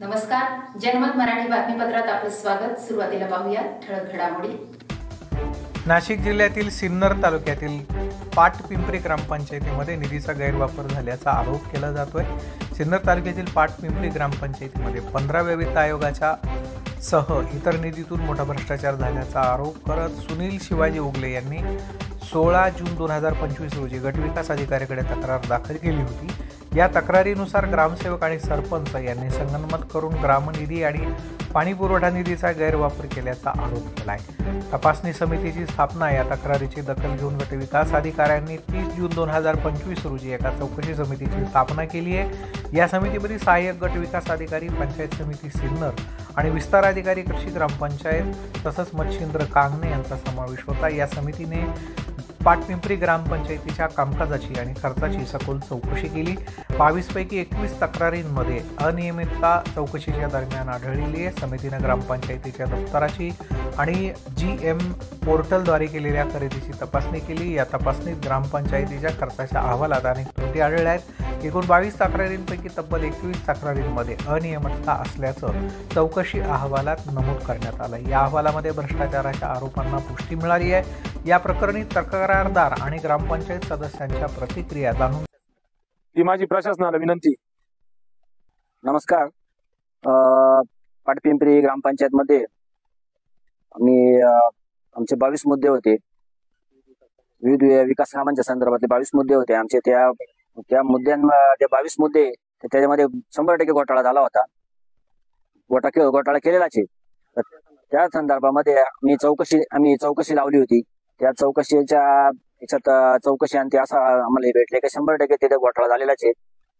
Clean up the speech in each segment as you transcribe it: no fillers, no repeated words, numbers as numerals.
नमस्कार, जनमत मराठी बातमीपत्रात आपलं स्वागत। सुरुवातीला पाहूया ठळक घडामोडी। नाशिक जिल्ह्यातील सिन्नर तालुक्यातील पाटपिंपरी ग्रामपंचायतीमध्ये निधीचा गैरवापर झाल्याचा आरोप केला जातोय। सिन्नर तालुक्यातील पाटपिंपरी ग्रामपंचायतीमध्ये 15व्या वित्त आयोगाच्या सह इतर निधीतून मोठा भ्रष्टाचार झाल्याचा आरोप करत सुनील शिवाजी उगले यांनी 16 जून 2025 रोजी गटविकास अधिकाऱ्याकडे तक्रार दाखल केली होती। या तक्रारीनुसार ग्रामसेवक आणि सरपंच यांनी संगनमत करून ग्रामनिधी आणि पाणीपुरवठा निधीचा गैरवापर केल्याचा आरोप केला आहे। तपासणी समितीची स्थापना या तक्रारीची दखल घेऊन गटविकास अधिकाऱ्यांनी 30 जून 2025 रोजी एका चौकशी समितीची स्थापना केली आहे। या समितीमध्ये सहाय्यक गटविकास अधिकारी, पंचायत समिती सिन्नर आणि विस्तार अधिकारी, कृषी ग्रामपंचायत तसंच मच्छिंद्र कांगणे यांचा समावेश होता। या समितीने पाटपिंपरी ग्रामपंचायतीच्या कामकाजाची आणि खर्चाची सखोल चौकशी केली। 22 पैकी 21 तक्रारींमध्ये अनियमितता चौकशीच्या दरम्यान आढळलेली आहे। समितीने ग्रामपंचायतीच्या दप्तराची आणि GM पोर्टलद्वारे केलेल्या खरेदीची तपासणी केली। या तपासणीत ग्रामपंचायतीच्या खर्चाच्या अहवालात अनेक त्रुटी आढळल्या आहेत। एकूण 22 तक्रारींपैकी तब्बल 21 तक्रारींमध्ये अनियमितता असल्याचं चौकशी अहवालात नमूद करण्यात आलं। या अहवालामध्ये भ्रष्टाचाराच्या आरोपांना पुष्टी मिळाली आहे। या प्रकरणी तक्रारदार आणि ग्रामपंचायत सदस्यांच्या प्रतिक्रिया जाणून ती माझी प्रशासनाला विनंती। नमस्कार, पाटपिंपरी ग्रामपंचायत मध्ये आमचे 22 मुद्दे होते। विविध विकास कामांच्या संदर्भातले 22 मुद्दे होते आमचे। त्या मुद्द्यांमध्ये 22 मुद्दे त्याच्यामध्ये 100% घोटाळा झाला होता। घोटाळा केलेलाच आहे। त्या संदर्भामध्ये आम्ही चौकशी लावली होती। त्या चौकशीच्या याच्यात चौकशी आणि असं आम्हाला भेटले की 100% तिथे घोटाळा झालेलाच आहे।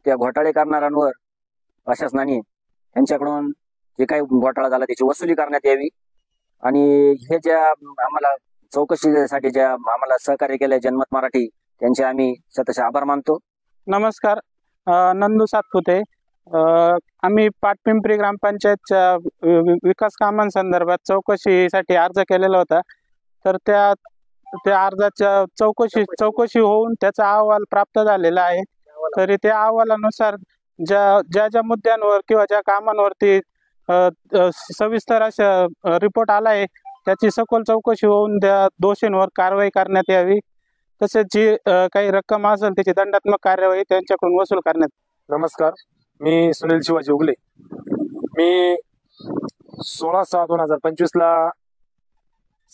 त्या घोटाळे करणाऱ्यांवर प्रशासनाने यांच्याकडून जे काही घोटाळा झाला त्याची वसुली करण्यात यावी आणि हे ज्या आम्हाला चौकशीसाठी ज्या आम्हाला सहकार्य केलंय जनमत मराठी त्यांचे आम्ही शतशः आभार मानतो। नमस्कार, नंदू सातपुते। आम्ही पाटपिंपरी ग्रामपंचायतच्या विकास कामांसंदर्भात चौकशीसाठी अर्ज केलेला होता। तर त्या अर्जाच्या चौकशी होऊन त्याचा अहवाल प्राप्त झालेला आहे। तरी त्या अहवालानुसार ज्या मुद्द्यांवर किंवा ज्या कामांवरती सविस्तर अशा रिपोर्ट आला आहे त्याची सखोल चौकशी होऊन त्या दोषींवर कारवाई करण्यात यावी। तसेच जी काही रक्कम असेल त्याची दंडात्मक कार्यवाही त्यांच्याकडून वसूल करण्यात। नमस्कार, मी सुनील शिवाजी उगले। मी 16/6/2025 ला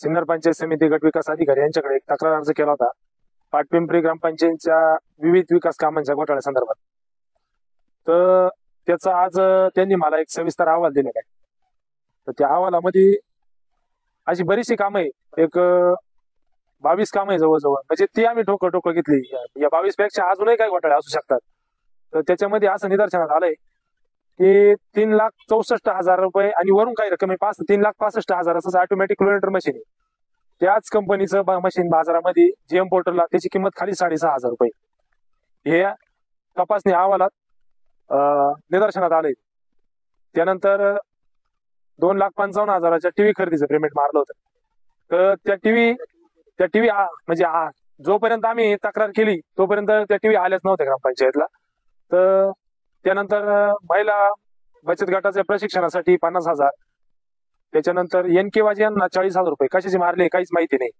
सिन्नर पंचायत समिती गटविकास अधिकारी यांच्याकडे एक तक्रार अर्ज केला होता पाटपिंपरी ग्रामपंचायतच्या विविध विकास कामांच्या घोटाळ्या संदर्भात। तर त्याचा आज त्यांनी मला एक सविस्तर अहवाल दिलेला आहे। तर त्या अहवालामध्ये अशी बरीचशी कामं आहे, एक 22 कामं आहे जवळजवळ। म्हणजे ती आम्ही ठोकं घेतली। या 22 पेक्षा अजूनही काही घोटाळे असू शकतात। तर त्याच्यामध्ये असं निदर्शनात आलंय की 3,64,000 रुपये आणि वरून काही रक्कम 3,65,000 ऑटोमॅटिक क्लोरिनेटर मशीन आहे। त्याच कंपनीचं मशीन बाजारामध्ये GM पोर्टलला त्याची किंमत खाली 6,500 रुपये हे तपासणी अहवालात निदर्शनात आलंय। त्यानंतर 2,55,000च्या टीव्ही खरेदीचं पेमेंट मारलं होतं। तर त्या टीव्ही म्हणजे जोपर्यंत आम्ही तक्रार केली तोपर्यंत त्या टीव्ही आल्याच नव्हत्या ग्रामपंचायतला। तर त्यानंतर महिला बचत गटाच्या प्रशिक्षणासाठी 50,000, त्याच्यानंतर NK यांना 40,000 रुपये कशाचे मारले काहीच माहिती नाही।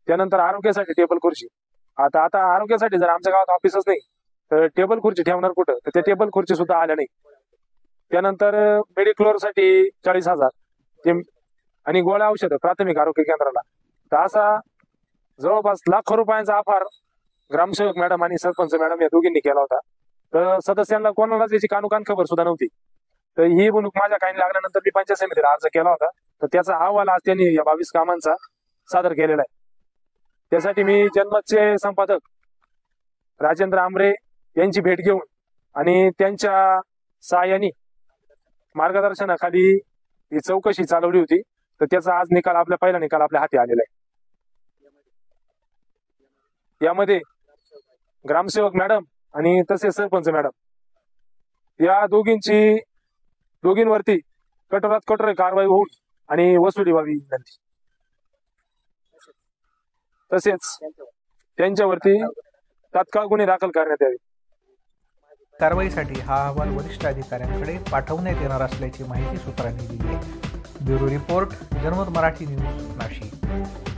त्यानंतर आरोग्यासाठी टेबल खुर्ची। आता आरोग्यासाठी जर आमच्या गावात ऑफिसच नाही तर टेबल खुर्ची ठेवणार कुठं? तर ते टेबल खुर्ची सुद्धा आल्या नाही। त्यानंतर मेडिक्लोर साठी 40,000 ते आणि गोळ्या औषधं प्राथमिक आरोग्य केंद्राला। तर असा जवळपास लाखो रुपयांचा अफार ग्रामसेवक मॅडम आणि सरपंच मॅडम या दोघींनी केला होता। तर सदस्यांना कोणालाच याची कानोकान खबर सुद्धा नव्हती। तर ही बुनुक माझ्या काही लागल्यानंतर मी पंचायत समितीला अर्ज केला होता। तर त्याचा अहवाल आज त्यांनी या 22 कामांचा सादर केलेला आहे। त्यासाठी मी जनमतचे संपादक राजेंद्र आमरे यांची भेट घेऊन आणि त्यांच्या सहाय्याने मार्गदर्शनाखाली ही चौकशी चालवली होती। तर त्याचा आज पहिला निकाल आपल्या हाती आलेला आहे। यामध्ये ग्रामसेवक मॅडम आणि तसेच सरपंच मॅडम या दोघींवरती कठोरात कठोर कारवाई होऊन आणि वसुली व्हावी विनंती। तसेच त्यांच्यावरती तात्काळ गुन्हे दाखल करण्यात यावे। कारवाईसाठी हा अहवाल वरिष्ठ अधिकाऱ्यांकडे पाठवण्यात येणार असल्याची माहिती सूत्रांनी दिली आहे. ब्युरो रिपोर्ट, जनमत मराठी न्यूज, नाशिक.